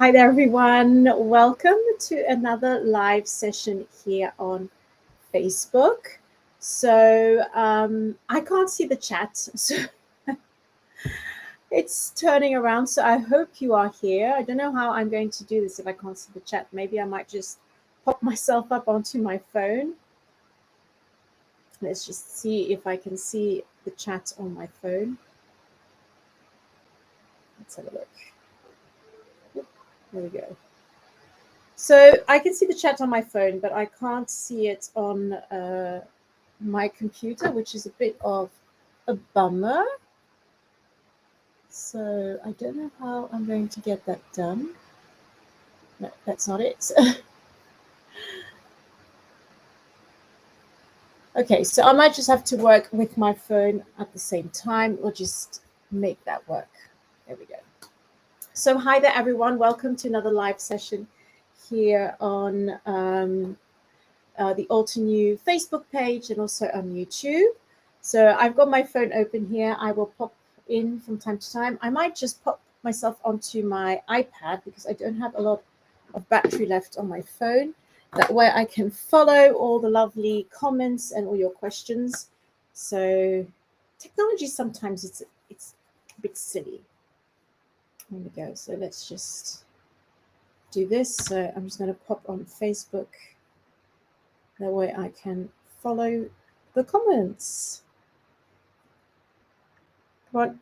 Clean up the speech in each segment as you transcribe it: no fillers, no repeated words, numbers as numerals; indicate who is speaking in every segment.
Speaker 1: Hi there, everyone. Welcome to another live session here on Facebook. So I can't see the chat, so it's turning around. So I hope you are here. I don't know how I'm going to do this if I can't see the chat. Maybe I might just pop myself up onto my phone. Let's just see if I can see the chat on my phone. Let's have a look. There we go. So I can see the chat on my phone, but I can't see it on my computer, which is a bit of a bummer. So I don't know how I'm going to get that done. No, that's not it. Okay, so I might just have to work with my phone at the same time. We'll just make that work. There we go. So hi there, everyone. Welcome to another live session here on the Altenew Facebook page and also on YouTube. So I've got my phone open here. I will pop in from time to time. I might just pop myself onto my iPad because I don't have a lot of battery left on my phone. That way I can follow all the lovely comments and all your questions. So technology sometimes it's a bit silly. There we go. So let's just do this. So I'm just going to pop on Facebook. That way I can follow the comments. Come on,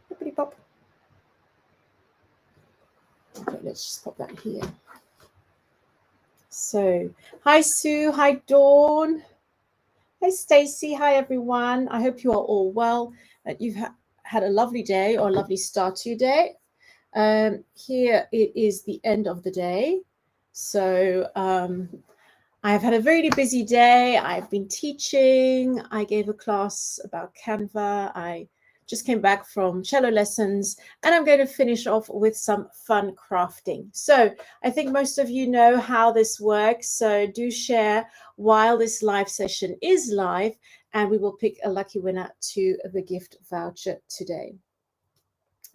Speaker 1: hippity pop. Okay, let's just pop that here. So, hi Sue, hi Dawn, hi Stacy, hi everyone. I hope you are all well, that you've had a lovely day or a lovely start to your day. Here it is the end of the day. So I've had a really busy day. I've been teaching. I gave a class about Canva. I just came back from cello lessons, and I'm going to finish off with some fun crafting. So I think most of you know how this works. So do share while this live session is live, and we will pick a lucky winner to the gift voucher today.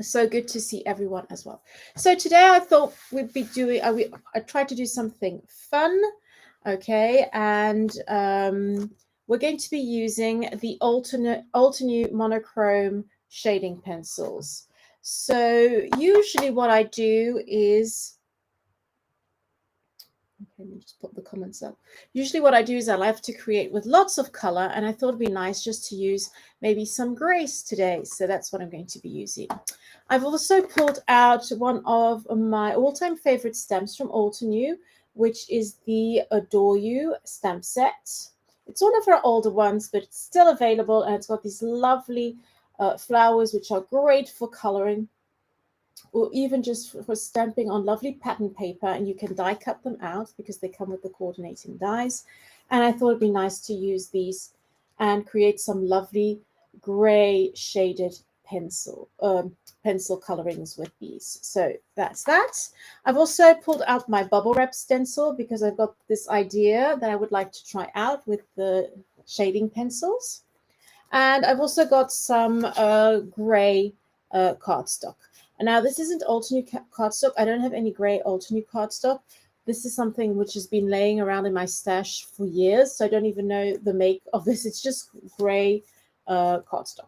Speaker 1: So good to see everyone as well. So today I thought we'd be doing, I tried to do something fun. Okay, and we're going to be using the Altenew Monochrome Shading pencils. So usually what I do is, okay, let me just put the comments up. Usually what I do is I like to create with lots of color, and I thought it'd be nice just to use maybe some grays today. So that's what I'm going to be using. I've also pulled out one of my all-time favorite stamps from Altenew, which is the Adore You stamp set. It's one of our older ones, but it's still available, and it's got these lovely flowers, which are great for coloring, or even just for stamping on lovely pattern paper, and you can die cut them out because they come with the coordinating dies. And I thought it'd be nice to use these and create some lovely gray shaded pencil colorings with these. So that's that. I've also pulled out my bubble wrap stencil because I've got this idea that I would like to try out with the shading pencils. And I've also got some gray cardstock. And now this isn't Altenew cardstock. I don't have any gray Altenew cardstock. This is something which has been laying around in my stash for years, so I don't even know the make of this. It's just gray cardstock.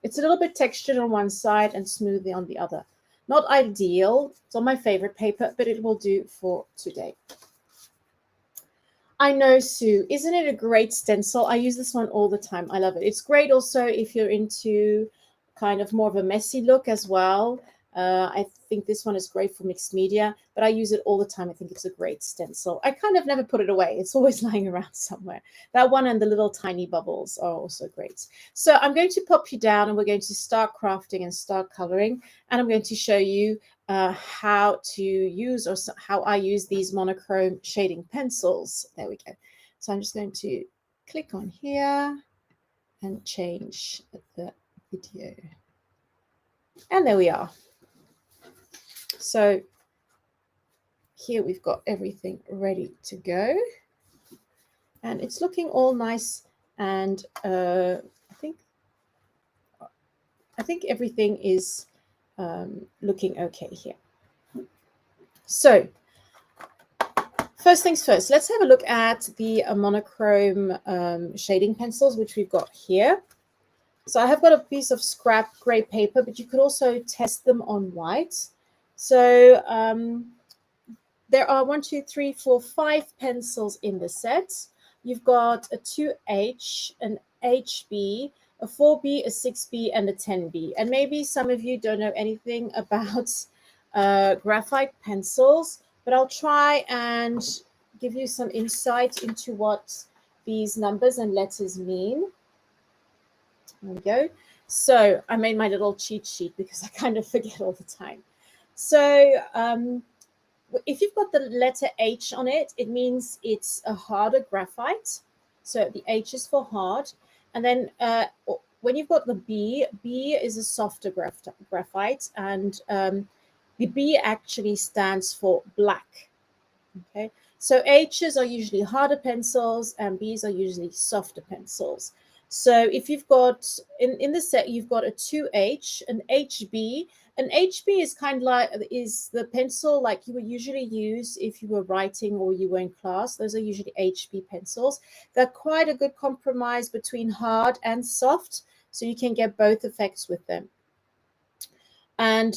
Speaker 1: It's a little bit textured on one side and smoothly on the other. Not ideal. It's on my favorite paper, but it will do for today. I know, Sue. Isn't it a great stencil? I use this one all the time. I love it. It's great also if you're into kind of more of a messy look as well. I think this one is great for mixed media, but I use it all the time. I think it's a great stencil. I kind of never put it away. It's always lying around somewhere. That one and the little tiny bubbles are also great. So I'm going to pop you down, and we're going to start crafting and start coloring. And I'm going to show you how to use, or how I use these monochrome shading pencils. There we go. So I'm just going to click on here and change the video. And there we are. So here we've got everything ready to go, and it's looking all nice, and I think everything is looking okay here. So first things first, let's have a look at the monochrome shading pencils, which we've got here. So I have got a piece of scrap gray paper, but you could also test them on white. So there are 1, 2, 3, 4, 5 pencils in the set. You've got a 2H, an HB, a 4B, a 6B, and a 10B. And maybe some of you don't know anything about graphite pencils, but I'll try and give you some insight into what these numbers and letters mean. There we go. So I made my little cheat sheet because I kind of forget all the time. So if you've got the letter H on it, it means it's a harder graphite. So the H is for hard. And then when you've got the B, B is a softer graphite. And the B actually stands for black. Okay. So H's are usually harder pencils and B's are usually softer pencils. So if you've got, in the set, you've got a 2H, an HB. An HB is kind of like, is the pencil like you would usually use if you were writing or you were in class. Those are usually HB pencils. They're quite a good compromise between hard and soft. So you can get both effects with them. And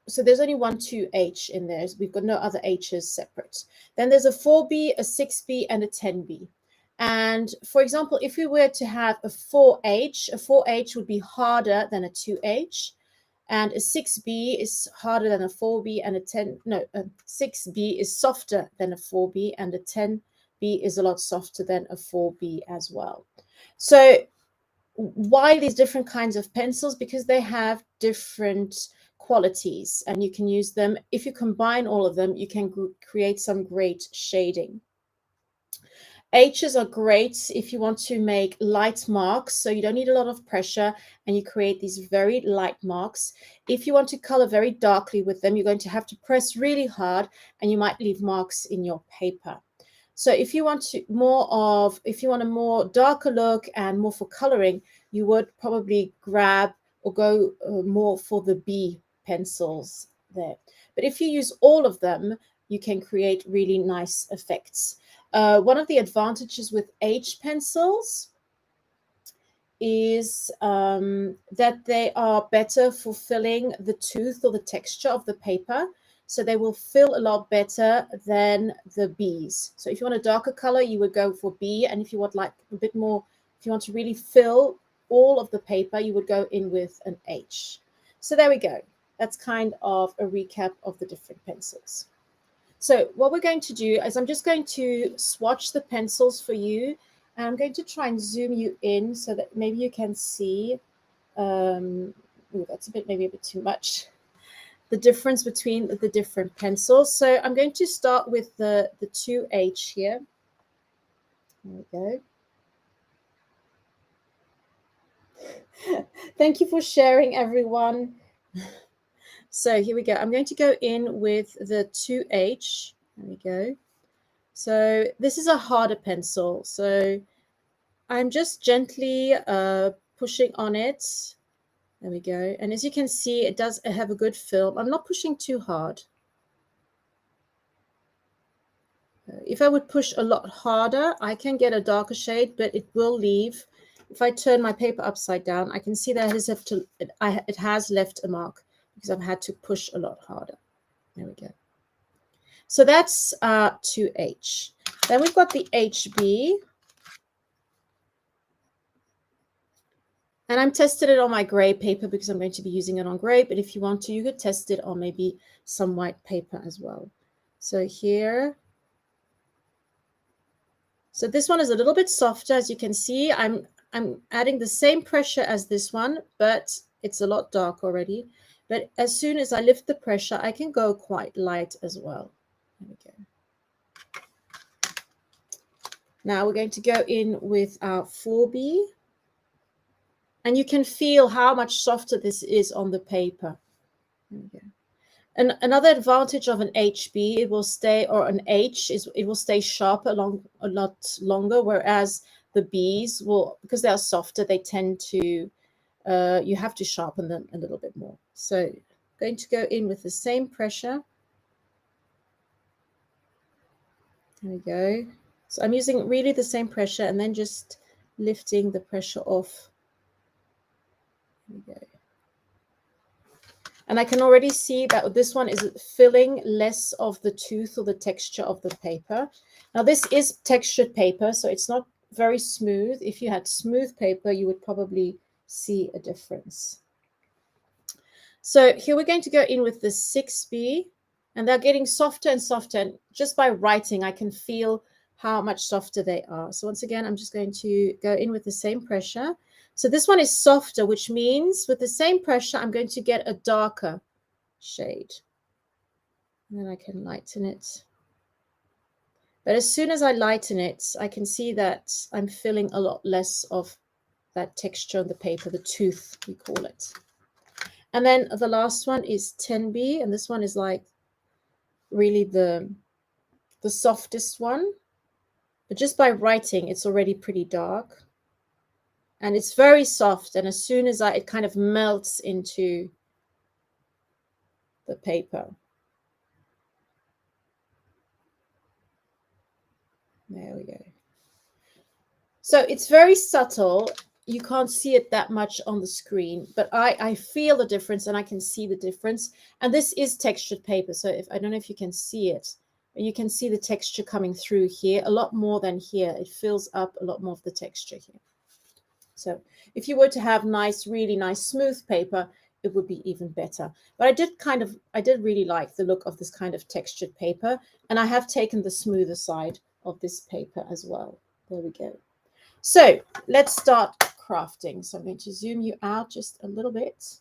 Speaker 1: so there's only one 2H in there. We've got no other H's separate. Then there's a 4B, a 6B, and a 10B. And for example, if we were to have a 4H would be harder than a 2H. And a 6B is harder than a 4B, and a 6B is softer than a 4B, and a 10B is a lot softer than a 4B as well. So why these different kinds of pencils? Because they have different qualities and you can use them. If you combine all of them, you can create some great shading. H's are great if you want to make light marks, so you don't need a lot of pressure and you create these very light marks. If you want to color very darkly with them, you're going to have to press really hard and you might leave marks in your paper. So if you want a more darker look and more for coloring, you would probably grab or go more for the B pencils there. But if you use all of them, you can create really nice effects. One of the advantages with H pencils is that they are better for filling the tooth or the texture of the paper. So they will fill a lot better than the Bs. So if you want a darker color, you would go for B. And if you want like a bit more, if you want to really fill all of the paper, you would go in with an H. So there we go. That's kind of a recap of the different pencils. So what we're going to do is I'm just going to swatch the pencils for you. And I'm going to try and zoom you in so that maybe you can see. Ooh, that's maybe a bit too much. The difference between the different pencils. So I'm going to start with the 2H here. There we go. Thank you for sharing, everyone. So here we go. I'm going to go in with the 2H. There we go. So this is a harder pencil. So I'm just gently pushing on it. There we go. And as you can see, it does have a good film. I'm not pushing too hard. If I would push a lot harder, I can get a darker shade, but it will leave. If I turn my paper upside down, I can see that it has left a mark because I've had to push a lot harder. There we go. So that's 2H. Then we've got the HB. And I'm tested it on my gray paper because I'm going to be using it on gray. But if you want to, you could test it on maybe some white paper as well. So here. So this one is a little bit softer. As you can see, I'm adding the same pressure as this one, but it's a lot dark already. But as soon as I lift the pressure, I can go quite light as well. There we go. Now we're going to go in with our 4B. And you can feel how much softer this is on the paper. There we go. And another advantage of an HB, it will stay, or an H, is it will stay sharp a lot longer, whereas the Bs will, because they are softer, they tend to, you have to sharpen them a little bit more. So I'm going to go in with the same pressure. There we go. So I'm using really the same pressure and then just lifting the pressure off. There we go. And I can already see that this one is filling less of the tooth or the texture of the paper. Now this is textured paper, so it's not very smooth. If you had smooth paper, you would probably see a difference. So here we're going to go in with the 6B, and they're getting softer and softer. And just by writing, I can feel how much softer they are. So once again, I'm just going to go in with the same pressure. So this one is softer, which means with the same pressure, I'm going to get a darker shade. And then I can lighten it. But as soon as I lighten it, I can see that I'm feeling a lot less of that texture on the paper, the tooth, we call it. And then the last one is 10B, and this one is like really the softest one. But just by writing, it's already pretty dark. And it's very soft, and as soon as it kind of melts into the paper. There we go. So it's very subtle. You can't see it that much on the screen, but I feel the difference and I can see the difference. And this is textured paper. So I don't know if you can see it, but you can see the texture coming through here a lot more than here. It fills up a lot more of the texture here. So if you were to have nice, really nice smooth paper, it would be even better. But I did really like the look of this kind of textured paper. And I have taken the smoother side of this paper as well. There we go. So let's start crafting. So I'm going to zoom you out just a little bit.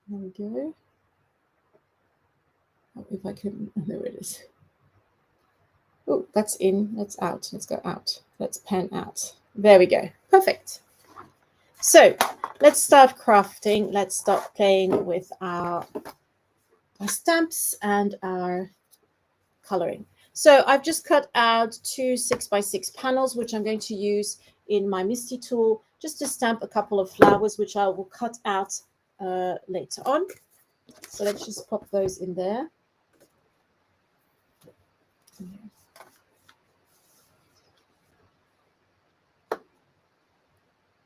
Speaker 1: There we go. Oh, if I can, oh, there it is. Oh, that's in, that's out. Let's go out. Let's pan out. There we go. Perfect. So let's start crafting. Let's start playing with our stamps and our coloring. So I've just cut out 2 6x6 panels, which I'm going to use in my Misty tool just to stamp a couple of flowers, which I will cut out later on. So let's just pop those in there.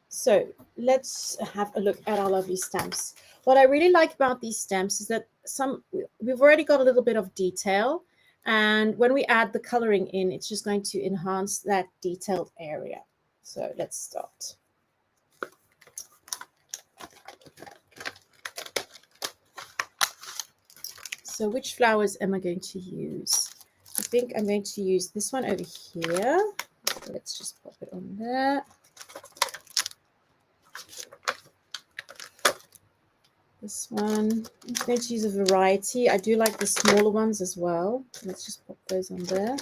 Speaker 1: So let's have a look at our lovely stamps. What I really like about these stamps is that we've already got a little bit of detail. And when we add the coloring in, it's just going to enhance that detailed area. So let's start. So which flowers am I going to use? I think I'm going to use this one over here. So let's just pop it on there. This one, I'm going to use a variety. I do like the smaller ones as well. Let's just pop those on there.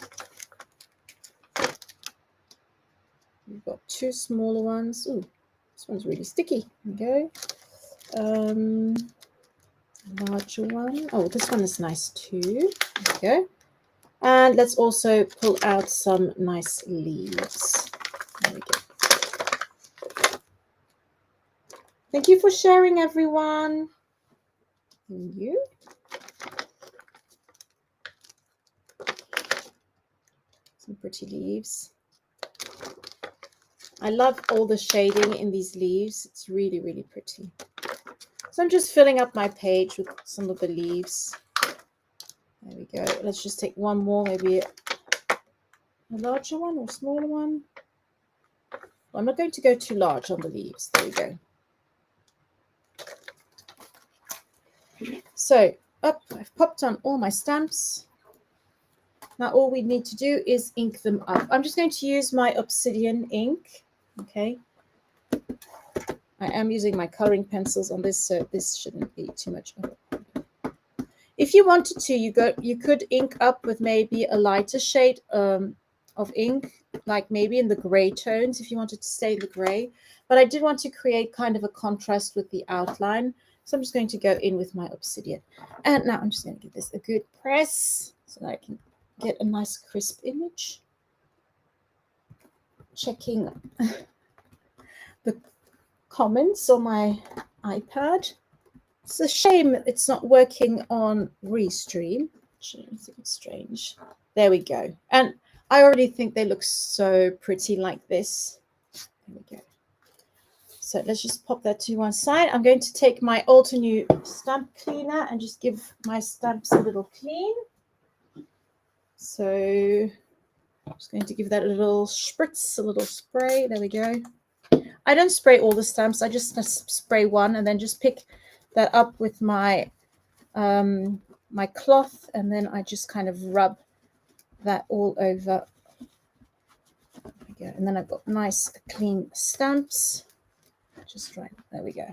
Speaker 1: We've got 2 smaller ones. Ooh, this one's really sticky. There we go. Larger one. Oh, this one is nice too. There we go. And let's also pull out some nice leaves. There we go. Thank you for sharing, everyone. Thank you. Some pretty leaves. I love all the shading in these leaves. It's really, really pretty. So I'm just filling up my page with some of the leaves. There we go. Let's just take one more, maybe a larger one or smaller one. Well, I'm not going to go too large on the leaves. There we go. So I've popped on all my stamps. Now all we need to do is ink them up. I'm just going to use my obsidian ink. Okay. I am using my coloring pencils on this, so this shouldn't be too much of a problem. If you wanted to, you could ink up with maybe a lighter shade of ink, like maybe in the gray tones if you wanted to stay in the gray. But I did want to create kind of a contrast with the outline. So I'm just going to go in with my obsidian. And now I'm just going to give this a good press so that I can get a nice crisp image. Checking the comments on my iPad. It's a shame it's not working on Restream. I think it's strange. There we go. And I already think they look so pretty like this. There we go. So let's just pop that to one side. I'm going to take my Alter New stamp cleaner and just give my stamps a little clean. So I'm just going to give that a little spritz, a little spray. There we go. I don't spray all the stamps. I just spray one and then just pick that up with my my cloth, and then I just kind of rub that all over. There we go. And then I've got nice clean stamps. Just right, there we go.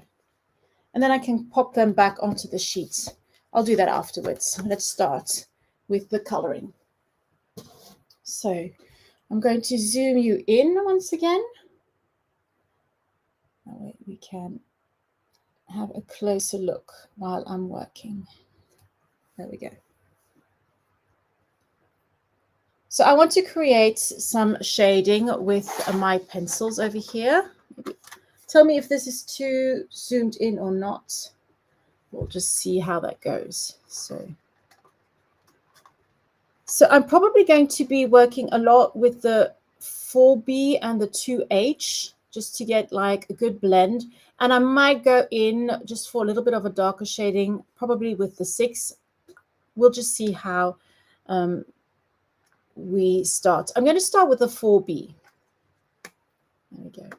Speaker 1: And then I can pop them back onto the sheets. I'll do that afterwards. Let's start with the coloring. So I'm going to zoom you in once again. That way we can have a closer look while I'm working. There we go. So I want to create some shading with my pencils over here. Tell me if this is too zoomed in or not. We'll just see how that goes. So I'm probably going to be working a lot with the 4B and the 2H just to get like a good blend. And I might go in just for a little bit of a darker shading, probably with the 6. We'll just see how we start. I'm going to start with the 4B. There we go.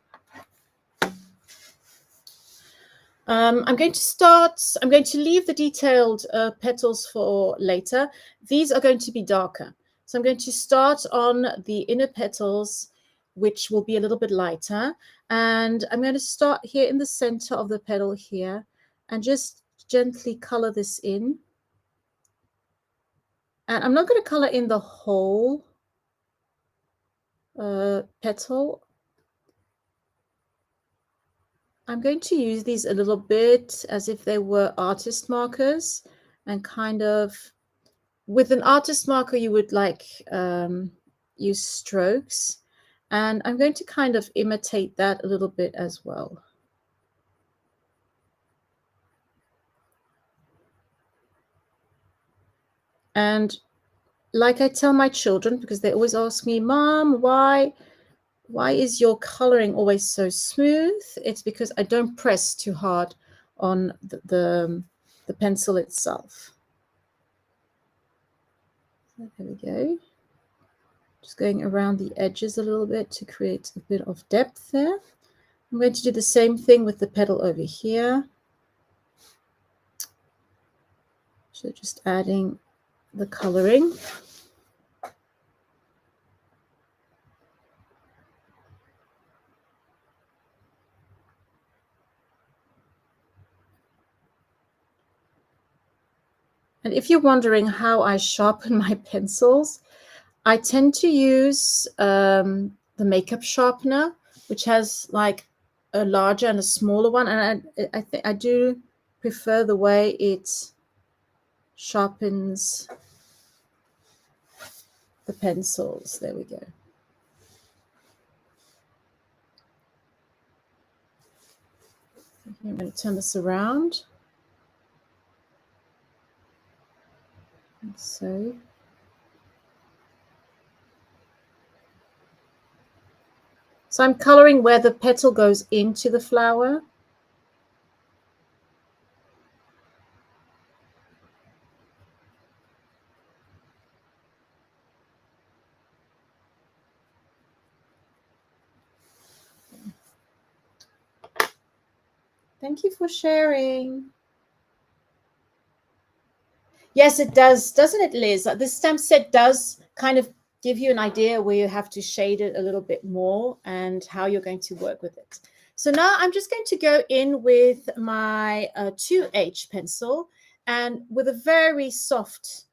Speaker 1: I'm going to leave the detailed petals for later. These are going to be darker. So I'm going to start on the inner petals, which will be a little bit lighter. And I'm going to start here in the center of the petal here and just gently color this in. And I'm not going to color in the whole petal. I'm going to use these a little bit as if they were artist markers, and kind of with an artist marker you would like use strokes, and I'm going to kind of imitate that a little bit as well. And like I tell my children, because they always ask me, Mom, why is your coloring always so smooth? It's because I don't press too hard on the pencil itself. There we go. Just going around the edges a little bit to create a bit of depth there. I'm going to do the same thing with the petal over here. So just adding the coloring. And if you're wondering how I sharpen my pencils, I tend to use the makeup sharpener, which has like a larger and a smaller one. And I think I do prefer the way it sharpens the pencils. There we go. I'm going to turn this around. And so. So I'm coloring where the petal goes into the flower. Thank you for sharing. Yes, it does. Doesn't it, Liz? This stamp set does kind of give you an idea where you have to shade it a little bit more and how you're going to work with it. So now I'm just going to go in with my 2H pencil, and with a very soft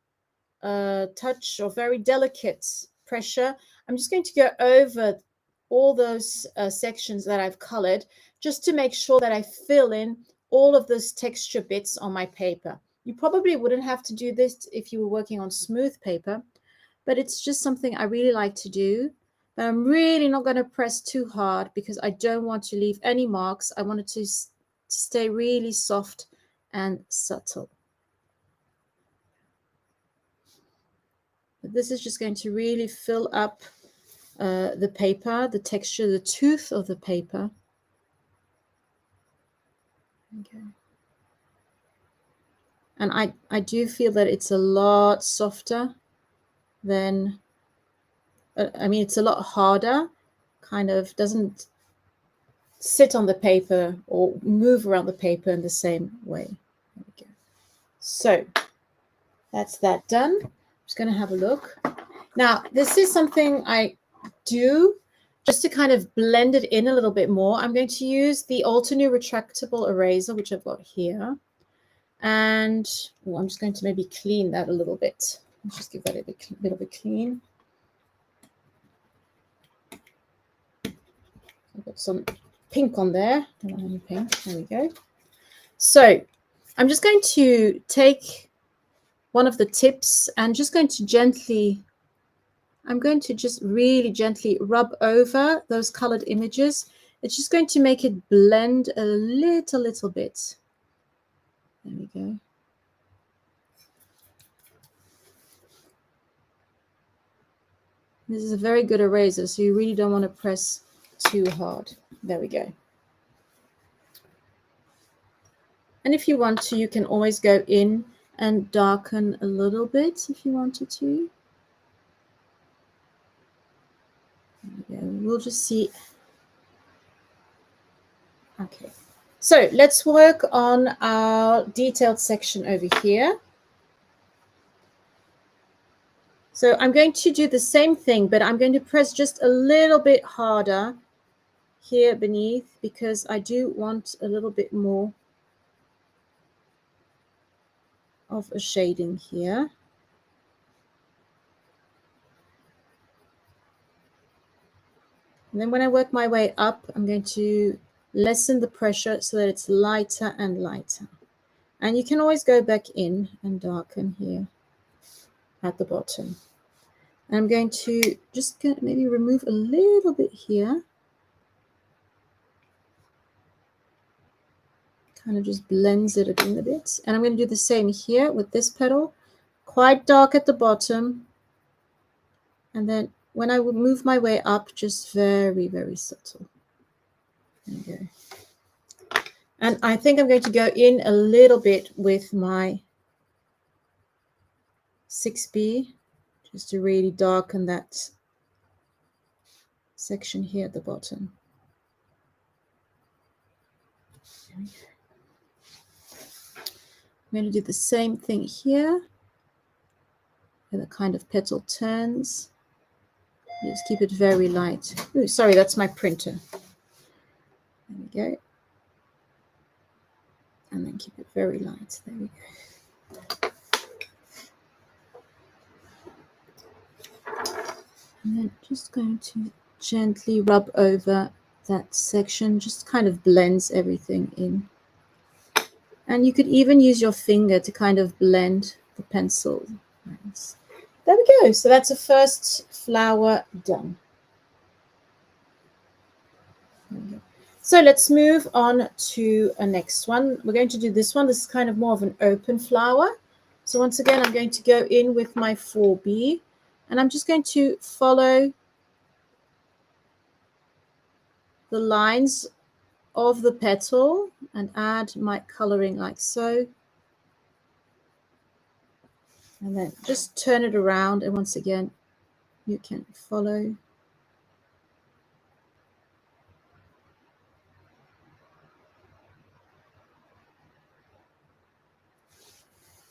Speaker 1: touch or very delicate pressure, I'm just going to go over all those sections that I've colored, just to make sure that I fill in all of those texture bits on my paper. You probably wouldn't have to do this if you were working on smooth paper, but it's just something I really like to do. But I'm really not going to press too hard because I don't want to leave any marks. I want it to stay really soft and subtle. But this is just going to really fill up the paper, the texture, the tooth of the paper. Okay. And I do feel that it's a lot softer than, I mean, it's a lot harder, kind of doesn't sit on the paper or move around the paper in the same way. There we go. So that's that done. I'm just going to have a look. Now, this is something I do just to kind of blend it in a little bit more. I'm going to use the Altenew retractable eraser, which I've got here. And I'm just going to maybe clean that a little bit. Let's just give that a bit of a clean. I've got some pink on there. Don't want any pink. There we go. So I'm just going to take one of the tips and just going to gently, I'm going to just really gently rub over those colored images. It's just going to make it blend a little bit. There we go. This is a very good eraser, so you really don't want to press too hard. There we go. And if you want to, you can always go in and darken a little bit if you wanted to. There we go. We'll just see. Okay. So let's work on our detailed section over here. So I'm going to do the same thing, but I'm going to press just a little bit harder here beneath because I do want a little bit more of a shading here. And then when I work my way up, I'm going to lessen the pressure so that it's lighter and lighter. And you can always go back in and darken here at the bottom. And I'm going to just maybe remove a little bit here. Kind of just blends it in a bit. And I'm going to do the same here with this petal. Quite dark at the bottom. And then when I would move my way up, just very, very subtle. There you go. And I think I'm going to go in a little bit with my 6B, just to really darken that section here at the bottom. There we go. I'm going to do the same thing here. And the kind of petal turns. Just keep it very light. Ooh, sorry, that's my printer. There we go. And then keep it very light. There we go. And then just going to gently rub over that section. Just kind of blends everything in. And you could even use your finger to kind of blend the pencil. Nice. There we go. So that's a first flower done. There we go. So let's move on to a next one. We're going to do this one. This is kind of more of an open flower. So once again, I'm going to go in with my 4B. And I'm just going to follow the lines of the petal and add my coloring like so. And then just turn it around. And once again, you can follow.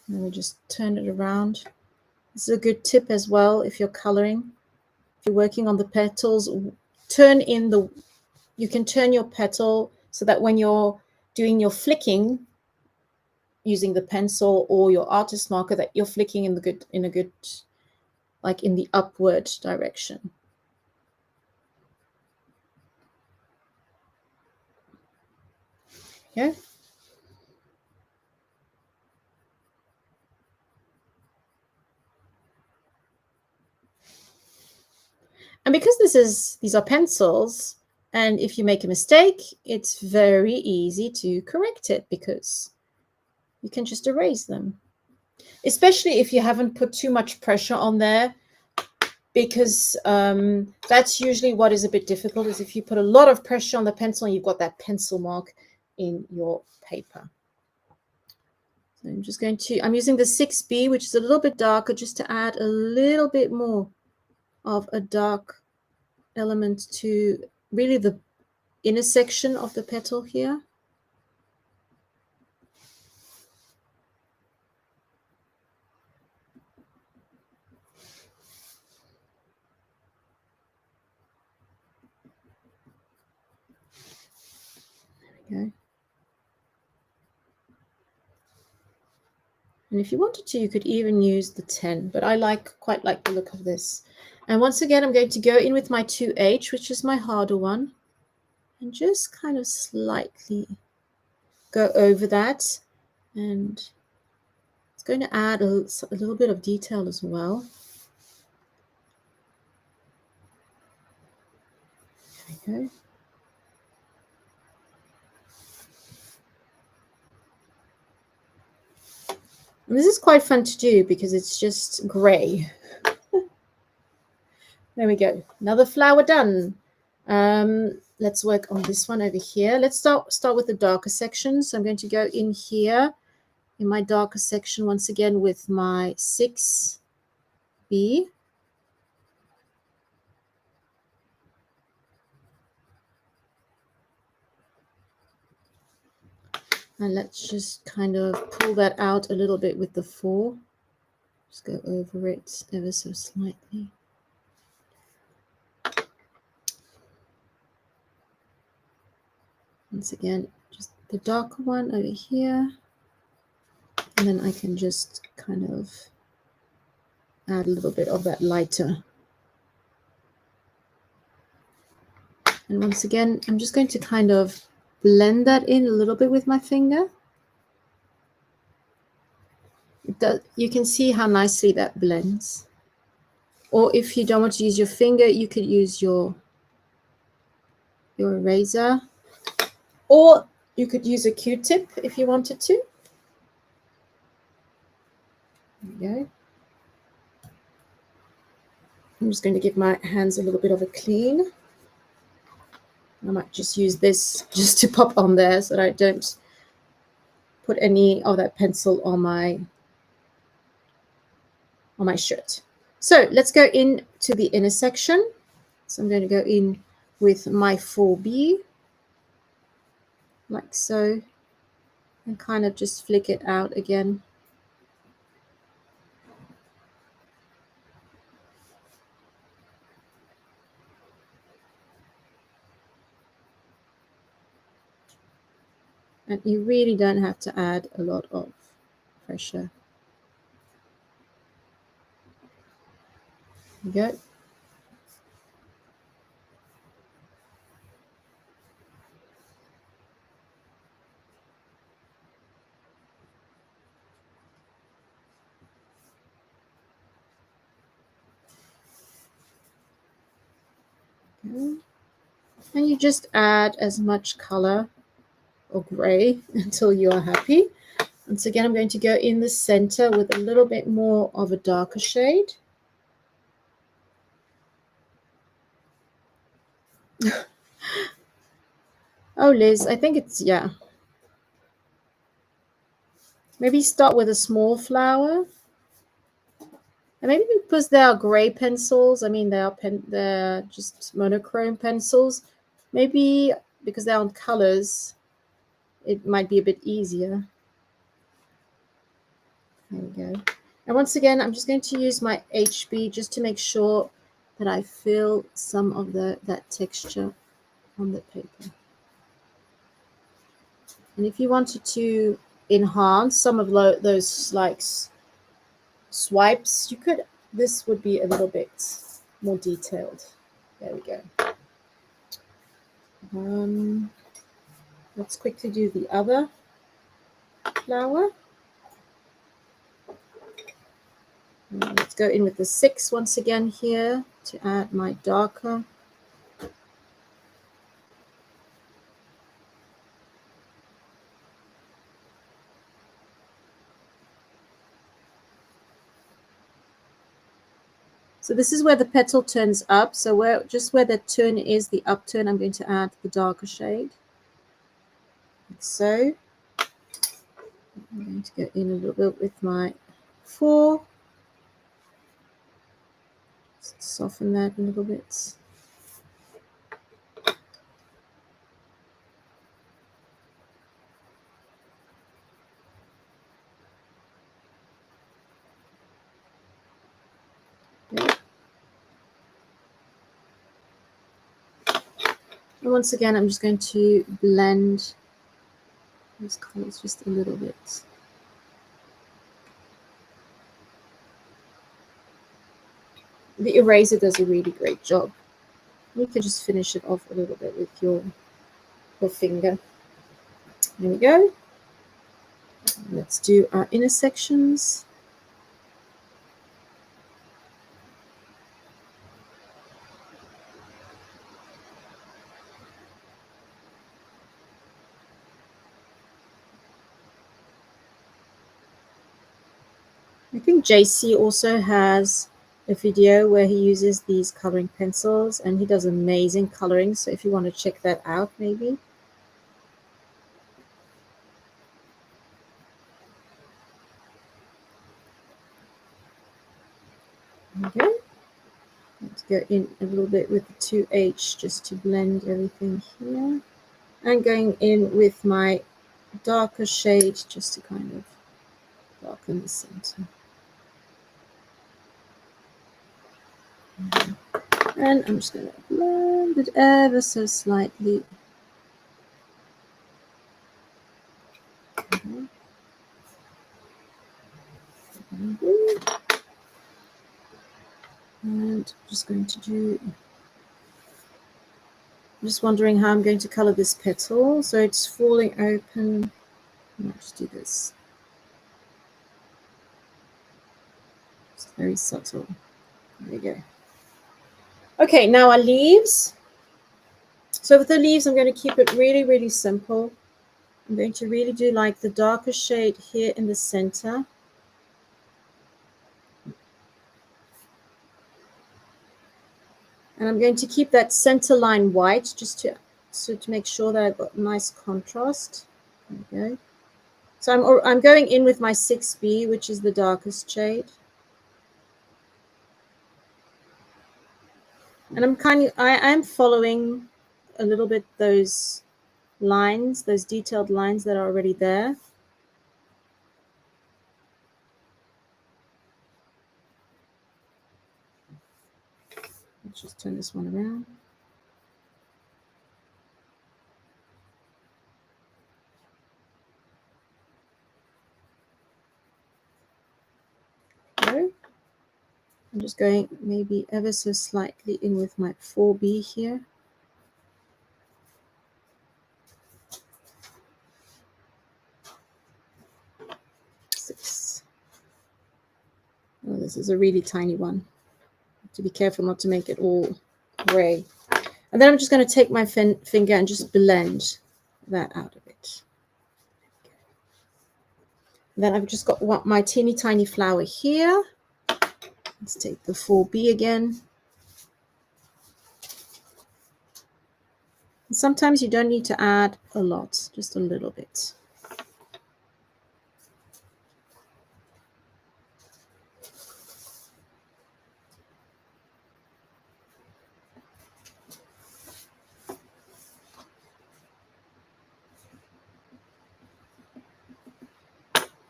Speaker 1: And we'll just turn it around. This is a good tip as well if you're coloring. If you're working on the petals, you can turn your petal so that when you're doing your flicking using the pencil or your artist marker, that you're flicking in a good, like in the upward direction. Yeah. And because these are pencils, and if you make a mistake, it's very easy to correct it because you can just erase them. Especially if you haven't put too much pressure on there because that's usually what is a bit difficult, is if you put a lot of pressure on the pencil and you've got that pencil mark in your paper. So I'm just going to, I'm using the 6B, which is a little bit darker, just to add a little bit more of a dark element to really the inner section of the petal here. There we go. And if you wanted to, you could even use the 10, but I quite like the look of this. And once again, I'm going to go in with my 2H, which is my harder one, and just kind of slightly go over that. And it's going to add a little bit of detail as well. There we go. And this is quite fun to do because it's just gray. There we go. Another flower done. Let's work on this one over here. Let's start with the darker section. So I'm going to go in here in my darker section once again with my 6B. And let's just kind of pull that out a little bit with the 4. Just go over it ever so slightly. Once again, just the darker one over here. And then I can just kind of add a little bit of that lighter. And once again, I'm just going to kind of blend that in a little bit with my finger. You can see how nicely that blends. Or if you don't want to use your finger, you could use your eraser. Or you could use a Q-tip if you wanted to. There we go. I'm just going to give my hands a little bit of a clean. I might just use this just to pop on there so that I don't put any of that pencil on my shirt. So let's go into the inner section. So I'm going to go in with my 4B, like so, and kind of just flick it out again. And you really don't have to add a lot of pressure. There we go. And you just add as much color or gray until you are happy. Once again, I'm going to go in the center with a little bit more of a darker shade. Oh, Liz, I think it's, yeah. Maybe start with a small flower. And maybe because they are gray pencils, I mean, they're just monochrome pencils. Maybe because they're on colors, it might be a bit easier. There we go. And once again, I'm just going to use my HB just to make sure that I feel some of that texture on the paper. And if you wanted to enhance some of those like swipes, you could. This would be a little bit more detailed. There we go. Let's quickly do the other flower. And let's go in with the 6 once again here to add my darker. So this is where the petal turns up. So just where the turn is, the upturn, I'm going to add the darker shade. Like so. I'm going to go in a little bit with my 4. Just soften that a little bit. Okay. And once again, I'm just going to blend these colors just a little bit. The eraser does a really great job. You can just finish it off a little bit with your finger. There we go. Let's do our intersections. I think JC also has a video where he uses these coloring pencils and he does amazing coloring. So if you want to check that out, maybe. Okay. Let's go in a little bit with the 2H just to blend everything here. And going in with my darker shade just to kind of darken the center. And I'm just going to blend it ever so slightly. And I'm just going to do, I'm just wondering how I'm going to color this petal. So it's falling open. I'll just do this. It's very subtle. There we go. Okay, now our leaves. So with the leaves, I'm going to keep it really, really simple. I'm going to really do like the darker shade here in the center. And I'm going to keep that center line white just to make sure that I've got nice contrast. There we go. So I'm going in with my 6B, which is the darkest shade. And I'm following a little bit those lines, those detailed lines that are already there. Let's just turn this one around. There. I'm just going maybe ever so slightly in with my 4B here. Oh, this is a really tiny one. To be careful not to make it all gray. And then I'm just going to take my finger and just blend that out of it. And then I've just got my teeny tiny flower here. Let's take the 4B again. And sometimes you don't need to add a lot, just a little bit.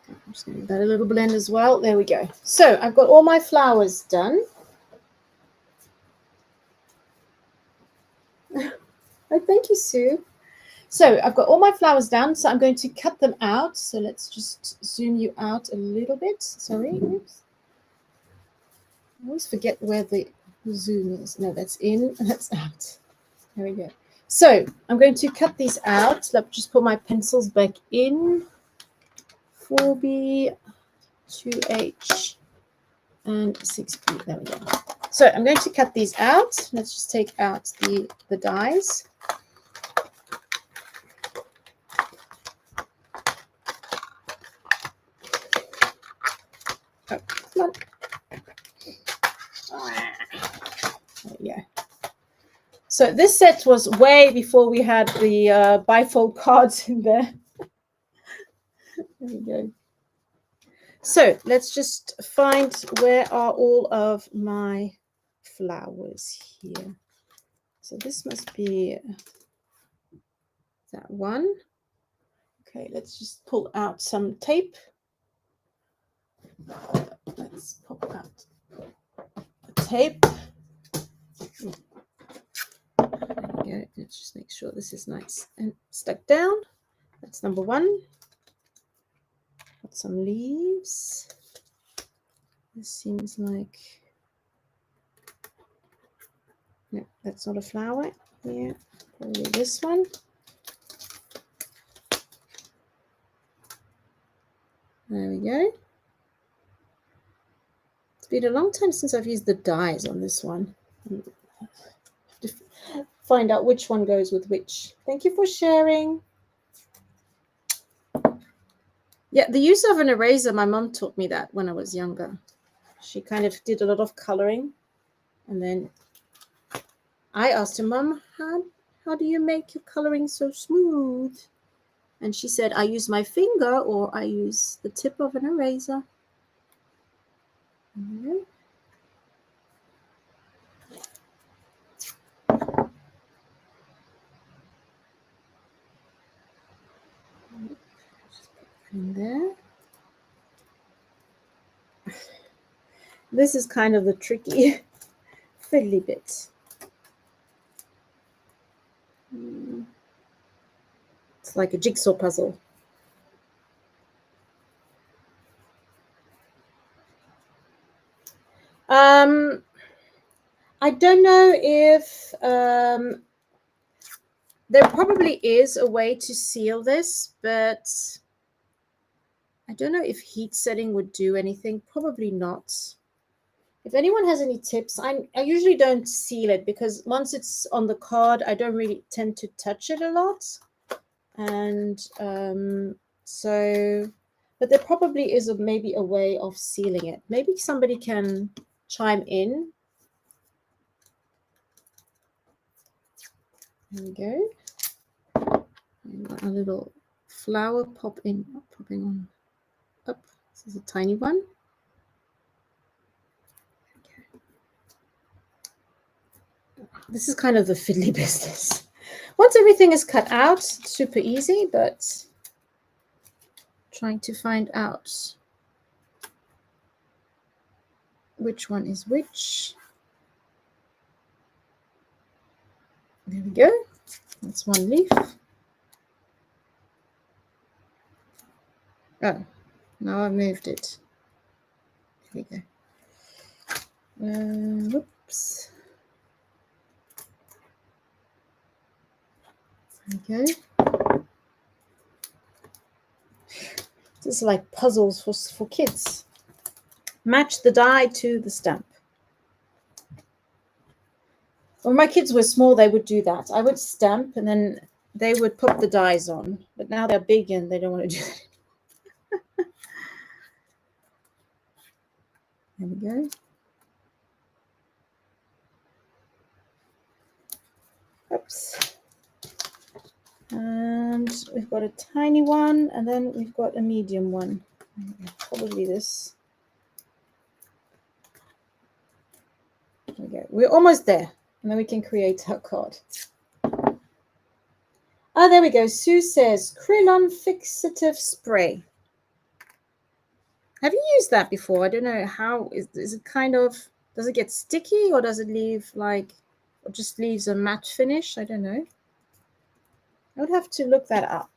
Speaker 1: I'm just going to give that a little blend as well. There we go. So I've got all my flowers done. Oh, thank you, Sue. So I've got all my flowers done, so I'm going to cut them out. So let's just zoom you out a little bit. Sorry. Oops. I always forget where the zoom is. No, that's in, that's out. There we go. So I'm going to cut these out. Let's just put my pencils back in. 4B, 2H, and 6B. There we go. So I'm going to cut these out. Let's just take out the dies. Oh, come on. Yeah. So this set was way before we had the bifold cards in there. There we go. So let's just find where are all of my flowers here. So this must be that one. Okay, let's just pull out some tape. Let's pop out the tape. There we go. Let's just make sure this is nice and stuck down. That's number one. Got some leaves. This seems like, no, that's not a flower here. Probably this one. There we go. It's been a long time since I've used the dyes on this one. To find out which one goes with which. Thank you for sharing. Yeah, the use of an eraser, my mom taught me that when I was younger. She kind of did a lot of coloring. And then I asked her, Mom, how do you make your coloring so smooth? And she said, I use my finger or I use the tip of an eraser. Mm-hmm. Just put that in there. This is kind of the tricky fiddly bit. It's like a jigsaw puzzle. I don't know if there probably is a way to seal this, but I don't know if heat setting would do anything. Probably not. If anyone has any tips, I usually don't seal it because once it's on the card, I don't really tend to touch it a lot. And so, but there probably is maybe a way of sealing it. Maybe somebody can chime in. There we go. And got a little flower popping on up. This is a tiny one. Okay. This is kind of the fiddly business. Once everything is cut out, it's super easy, but trying to find out which one is which. There we go. That's one leaf. Oh, now I moved it. There we go. Whoops. There we go. This is like puzzles for kids. Match the die to the stamp. When my kids were small, they would do that. I would stamp and then they would put the dies on. But now they're big and they don't want to do that anymore. There we go. Oops. And we've got a tiny one, and then we've got a medium one. Probably this. There we go. We're almost there, and then we can create our card. Ah, there we go. Sue says, Krillon Fixative Spray. Have you used that before? I don't know how. Is it kind of, does it get sticky, or does it leave like, or just leaves a matte finish? I don't know. I would have to look that up.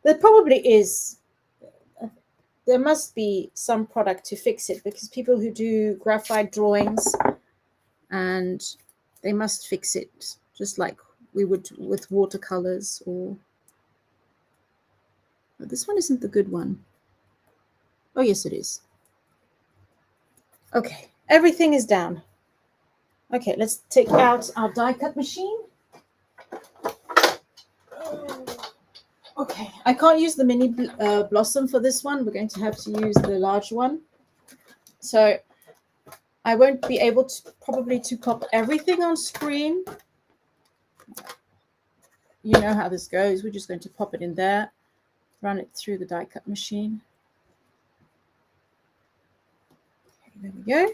Speaker 1: There probably is. There must be some product to fix it because people who do graphite drawings, and they must fix it just like we would with watercolors. Or oh, this one isn't the good one. Oh, yes, it is. Okay, everything is down. Okay, let's take out our die cut machine. Okay, I can't use the mini blossom for this one. We're going to have to use the large one. So I won't be able to probably to pop everything on screen. You know how this goes. We're just going to pop it in there, run it through the die cut machine. Okay, there we go.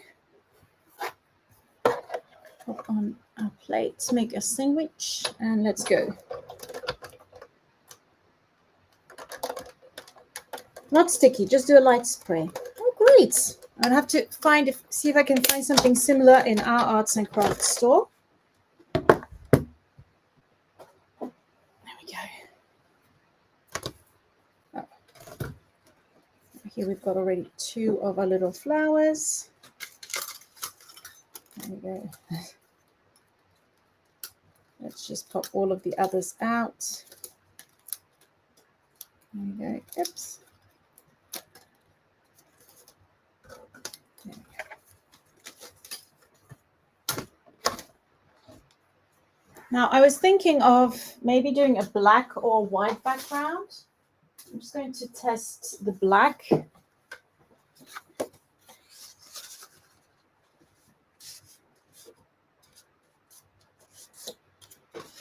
Speaker 1: Pop on our plate, make a sandwich, and let's go. Not sticky, just do a light spray. Oh, great. I'll have to see if I can find something similar in our arts and crafts store. There we go. Oh. Here we've got already 2 of our little flowers. There we go. Let's just pop all of the others out. There we go. Oops. Now, I was thinking of maybe doing a black or white background. I'm just going to test the black.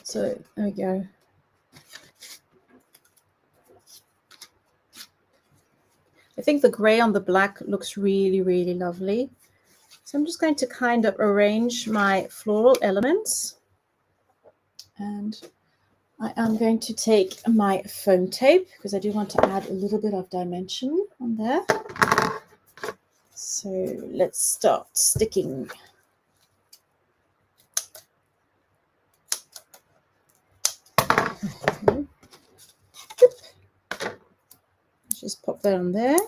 Speaker 1: So there we go. I think the gray on the black looks really, really lovely. So I'm just going to kind of arrange my floral elements. And I am going to take my foam tape because I do want to add a little bit of dimension on there. So let's start sticking. Okay. Just pop that on there.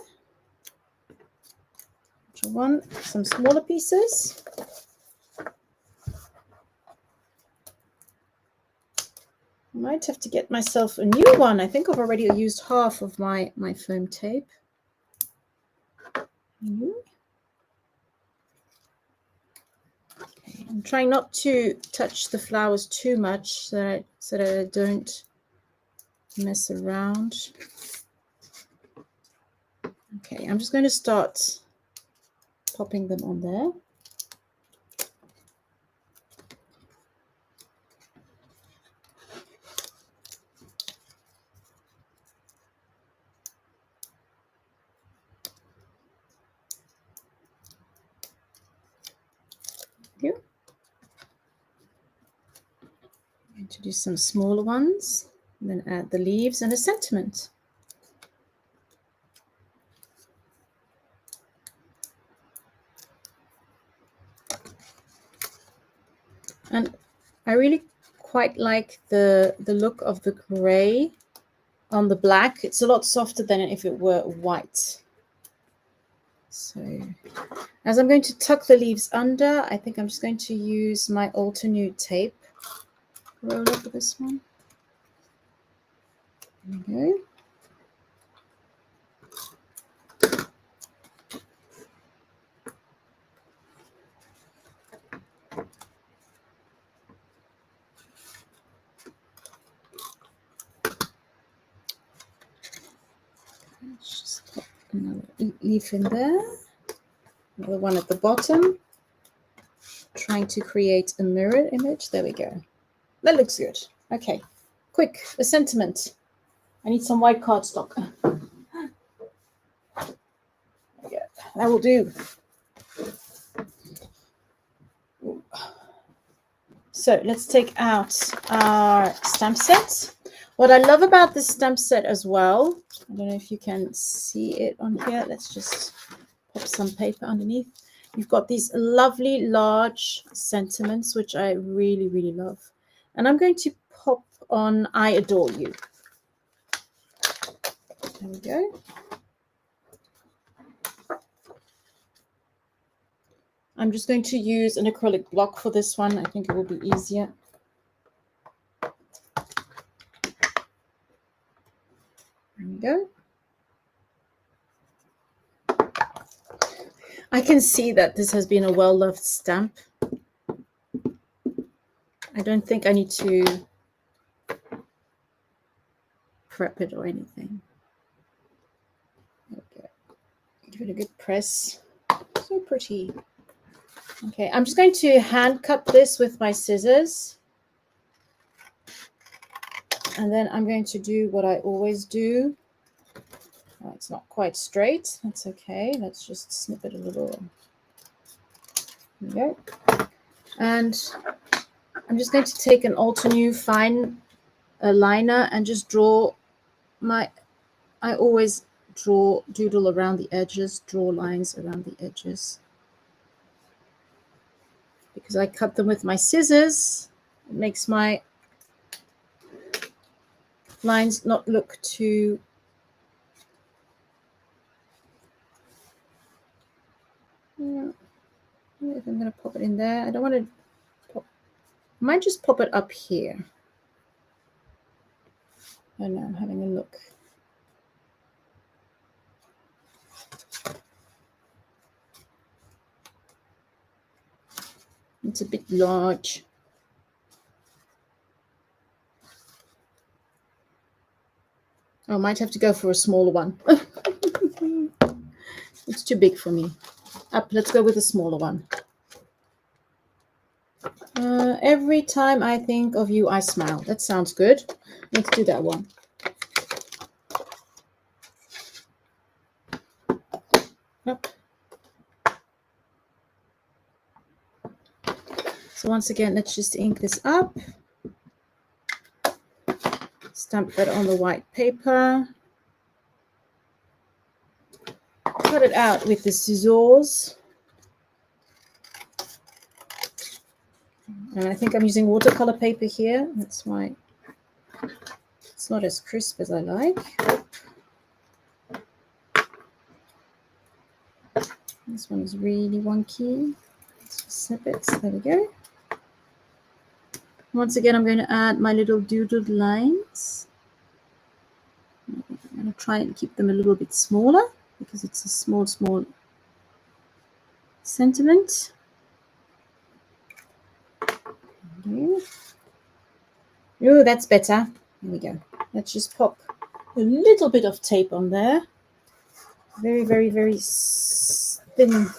Speaker 1: Some smaller pieces. I might have to get myself a new one. I think I've already used half of my foam tape. Okay. I'm trying not to touch the flowers too much so that I don't mess around. Okay, I'm just going to start popping them on there. Here. I'm going to do some smaller ones and then add the leaves and a sentiment. And I really quite like the look of the gray on the black. It's a lot softer than if it were white. So as I'm going to tuck the leaves under, I think I'm just going to use my Altenew tape roller for this one. There we go. Let's just put another leaf in there. Another one at the bottom. Trying to create a mirror image. There we go. That looks good. Okay. Quick, a sentiment. I need some white cardstock. There we go. That will do. So let's take out our stamp set. What I love about this stamp set as well, I don't know if you can see it on here. Let's just pop some paper underneath. You've got these lovely large sentiments, which I really, really love. And I'm going to pop on I Adore You. There we go. I'm just going to use an acrylic block for this one. I think it will be easier. There we go. I can see that this has been a well-loved stamp. I don't think I need to prep it or anything. Okay. Give it a good press. So pretty. Okay, I'm just going to hand cut this with my scissors. And then I'm going to do what I always do. Oh, it's not quite straight. That's okay. Let's just snip it a little. There we go. And I'm just going to take an Altenew fine liner and just draw my, I always doodle around the edges, draw lines around the edges. Because I cut them with my scissors, it makes my lines not look too I'm going to pop it in there. I don't want to pop, I might just pop it up here. Oh no, I'm having a look. It's a bit large. I might have to go for a smaller one. It's too big for me. Up, let's go with a smaller one. Every time I think of you, I smile. That sounds good. Let's do that one. Up. So once again, let's just ink this up. Stamp that on the white paper. Cut it out with the scissors. And I think I'm using watercolor paper here. That's why it's not as crisp as I like. This one is really wonky. Let's just snip it. There we go. Once again, I'm going to add my little doodled lines. I'm going to try and keep them a little bit smaller because it's a small sentiment. Oh, that's better. There we go. Let's just pop a little bit of tape on there. Very, very, very thin.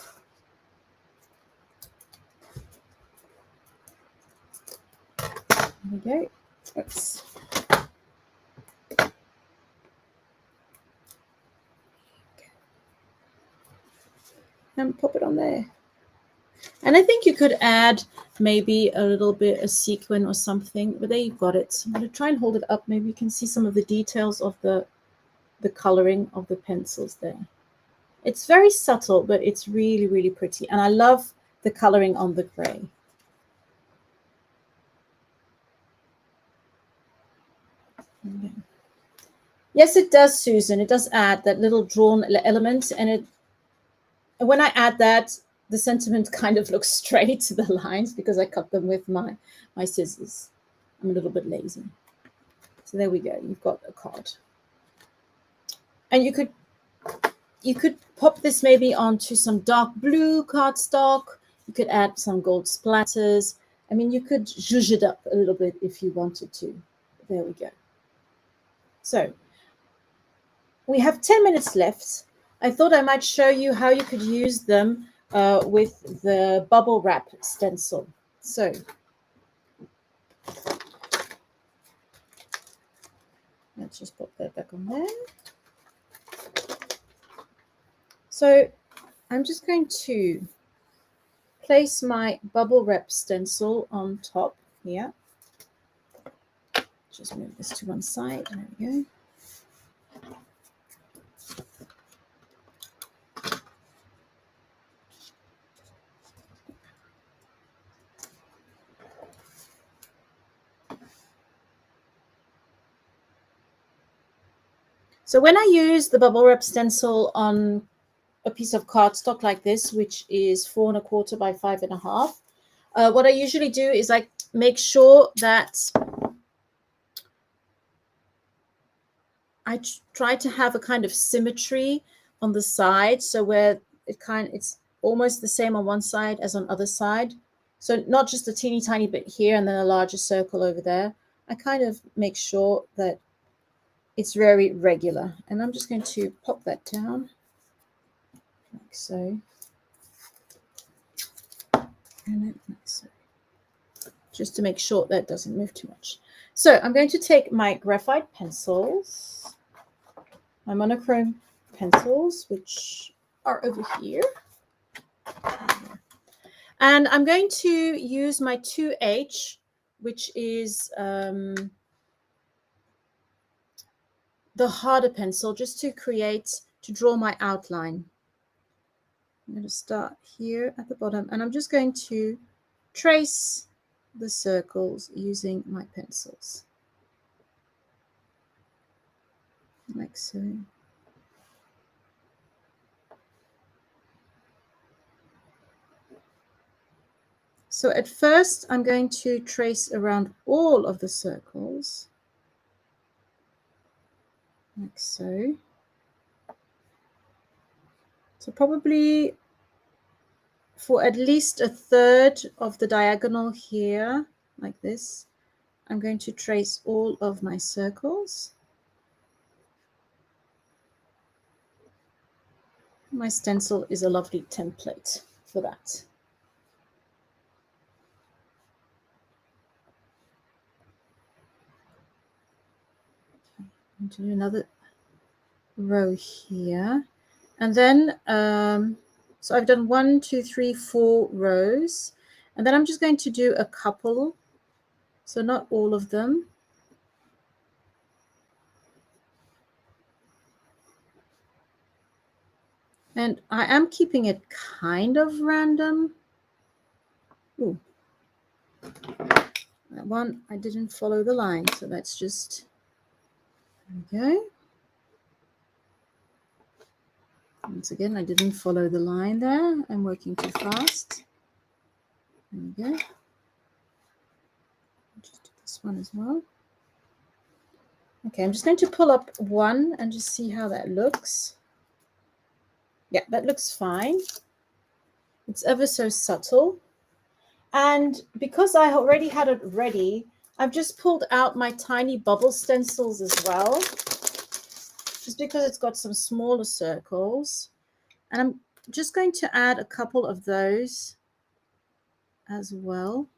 Speaker 1: There we go. Oops. And pop it on there. And I think you could add maybe a little bit of sequin or something, but there you've got it. I'm going to try and hold it up. Maybe you can see some of the details of the coloring of the pencils there. It's very subtle, but it's really, really pretty. And I love the coloring on the gray. Okay. Yes, it does, Susan. It does add that little drawn element. And when I add that, the sentiment kind of looks straight to the lines because I cut them with my scissors. I'm a little bit lazy. So there we go. You've got a card. And you could pop this maybe onto some dark blue cardstock. You could add some gold splatters. I mean, you could zhuzh it up a little bit if you wanted to. There we go. So we have 10 minutes left. I thought I might show you how you could use them with the bubble wrap stencil. So let's just pop that back on there. So I'm just going to place my bubble wrap stencil on top here. Just move this to one side. There we go. So when I use the bubble wrap stencil on a piece of cardstock like this, which is 4 1/4 by 5 1/2, what I usually do is I make sure that I try to have a kind of symmetry on the side, so where it's almost the same on one side as on other side. So not just a teeny tiny bit here and then a larger circle over there. I kind of make sure that it's very regular. And I'm just going to pop that down like so. And then, so just to make sure that doesn't move too much. So I'm going to take my graphite pencils, my monochrome pencils, which are over here. And I'm going to use my 2H, which is the harder pencil, just to draw my outline. I'm going to start here at the bottom, and I'm just going to trace the circles using my pencils, like so. So at first, I'm going to trace around all of the circles, like so. So probably for at least a third of the diagonal here, like this, I'm going to trace all of my circles. My stencil is a lovely template for that. I'm going to do another row here. And then, so I've done 1, 2, 3, 4 rows. And then I'm just going to do a couple, so not all of them. And I am keeping it kind of random. Ooh. That one, I didn't follow the line, so that's just, there we go. Once again, I didn't follow the line there. I'm working too fast. There we go. Just do this one as well. Okay, I'm just going to pull up one and just see how that looks. Yeah, that looks fine. It's ever so subtle. And because I already had it ready, I've just pulled out my tiny bubble stencils as well, just because it's got some smaller circles. And I'm just going to add a couple of those as well.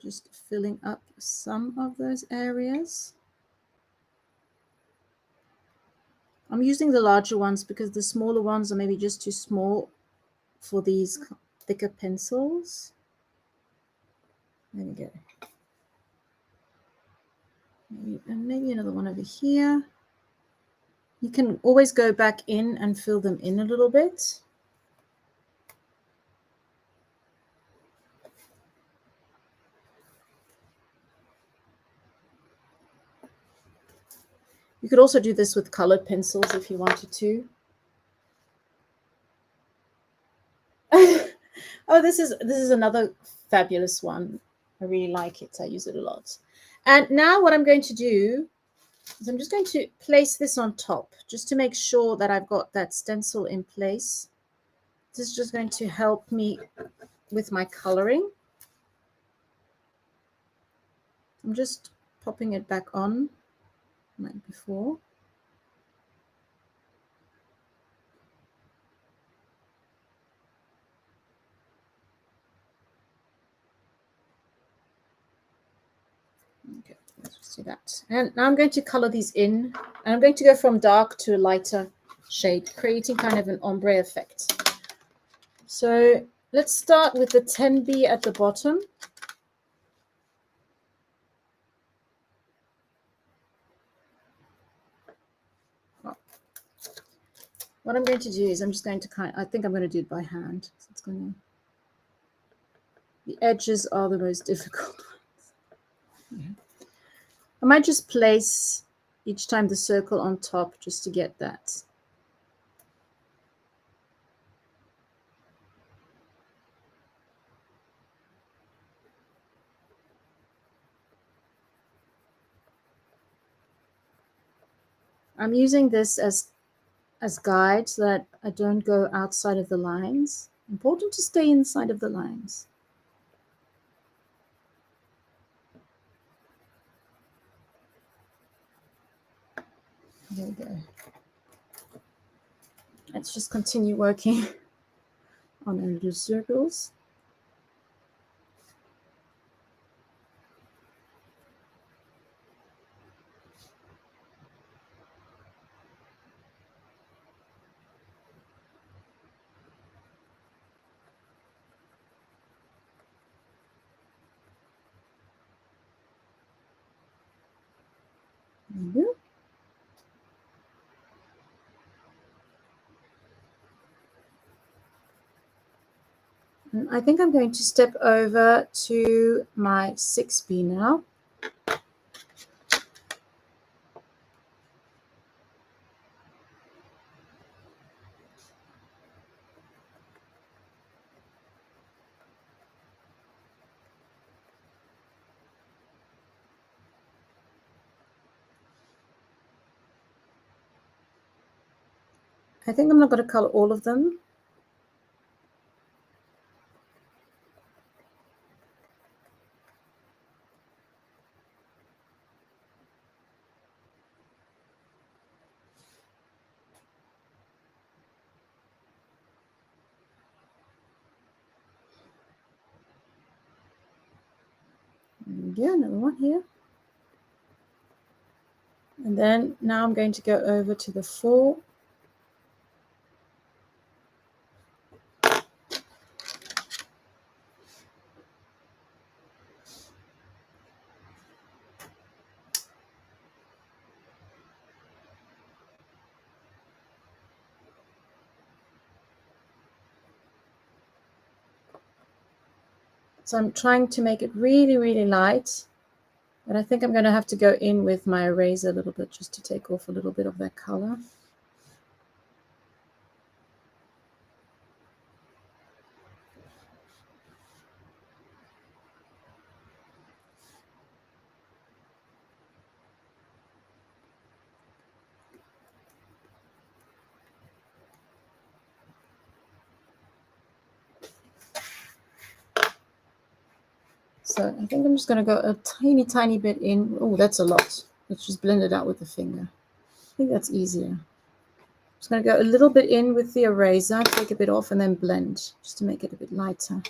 Speaker 1: Just filling up some of those areas. I'm using the larger ones because the smaller ones are maybe just too small for these thicker pencils. There we go. Maybe another one over here. You can always go back in and fill them in a little bit. You could also do this with colored pencils if you wanted to. Oh, this is another fabulous one. I really like it. I use it a lot. And now what I'm going to do is I'm just going to place this on top just to make sure that I've got that stencil in place. This is just going to help me with my coloring. I'm just popping it back on like before. Okay, let's just do that. And now I'm going to color these in, and I'm going to go from dark to a lighter shade, creating kind of an ombre effect. So let's start with the 10B at the bottom. What I'm going to do is I'm just going to I think I'm going to do it by hand. So it's going to, the edges are the most difficult ones. Yeah. I might just place each time the circle on top just to get that. I'm using this as guide so that I don't go outside of the lines. Important to stay inside of the lines. There we go. Let's just continue working on our little circles. There we go. And I think I'm going to step over to my 6B now. I think I'm not going to color all of them. There we go, another one here. And then now I'm going to go over to the 4. So I'm trying to make it really, really light. But I think I'm going to have to go in with my eraser a little bit just to take off a little bit of that color. So I think I'm just going to go a tiny, tiny bit in. Oh, that's a lot. Let's just blend it out with the finger. I think that's easier. I'm just going to go a little bit in with the eraser, take a bit off, and then blend just to make it a bit lighter.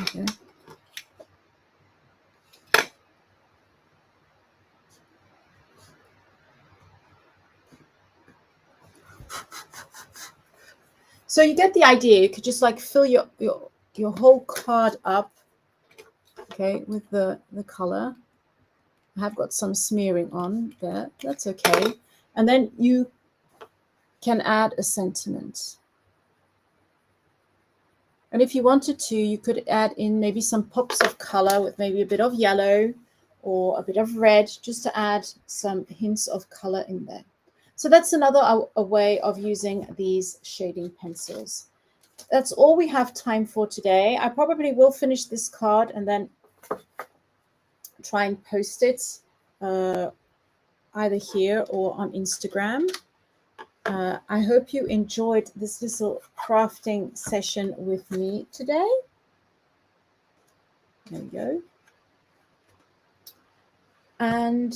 Speaker 1: Okay. So you get the idea. You could just like fill your whole card up, okay, with the color. I have got some smearing on there. That's okay. And then you can add a sentiment. And if you wanted to, you could add in maybe some pops of color with maybe a bit of yellow or a bit of red, just to add some hints of color in there. So that's another a way of using these shading pencils. That's all we have time for today. I probably will finish this card and then try and post it either here or on Instagram. I hope you enjoyed this little crafting session with me today. There we go. And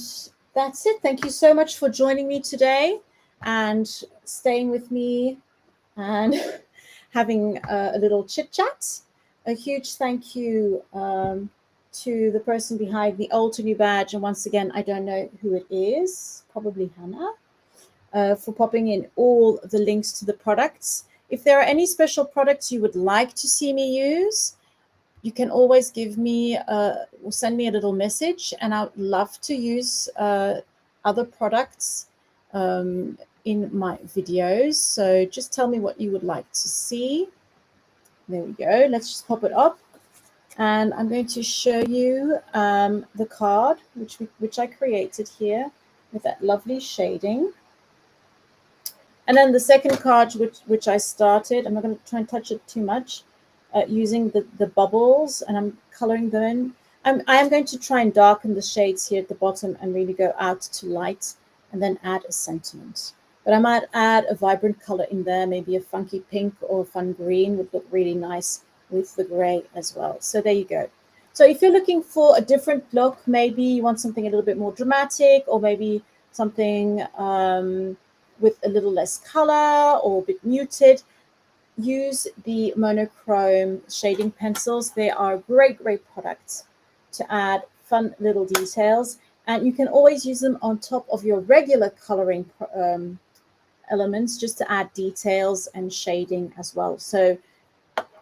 Speaker 1: that's it. Thank you so much for joining me today and staying with me and having a little chit chat. A huge thank you to the person behind the old to new badge. And once again, I don't know who it is, probably Hannah, for popping in all the links to the products. If there are any special products you would like to see me use, you can always give me or send me a little message, and I'd love to use other products in my videos. So just tell me what you would like to see. There we go. Let's just pop it up. And I'm going to show you the card, which I created here with that lovely shading. And then the second card, which I started, I'm not going to try and touch it too much, using the bubbles, and I'm coloring them in. I am going to try and darken the shades here at the bottom and really go out to light and then add a sentiment. But I might add a vibrant color in there, maybe a funky pink or a fun green would look really nice with the gray as well. So there you go. So if you're looking for a different look, maybe you want something a little bit more dramatic, or maybe something with a little less color or a bit muted, use the Monochrome shading pencils. They are great products to add fun little details. And you can always use them on top of your regular coloring elements just to add details and shading as well. So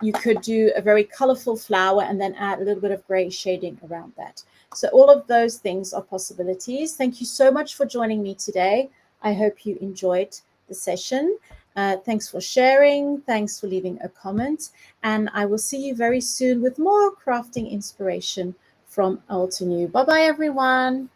Speaker 1: you could do a very colorful flower and then add a little bit of gray shading around that. So all of those things are possibilities. Thank you so much for joining me today. I hope you enjoyed the session. Thanks for sharing. Thanks for leaving a comment. And I will see you very soon with more crafting inspiration from old to new. Bye-bye, everyone.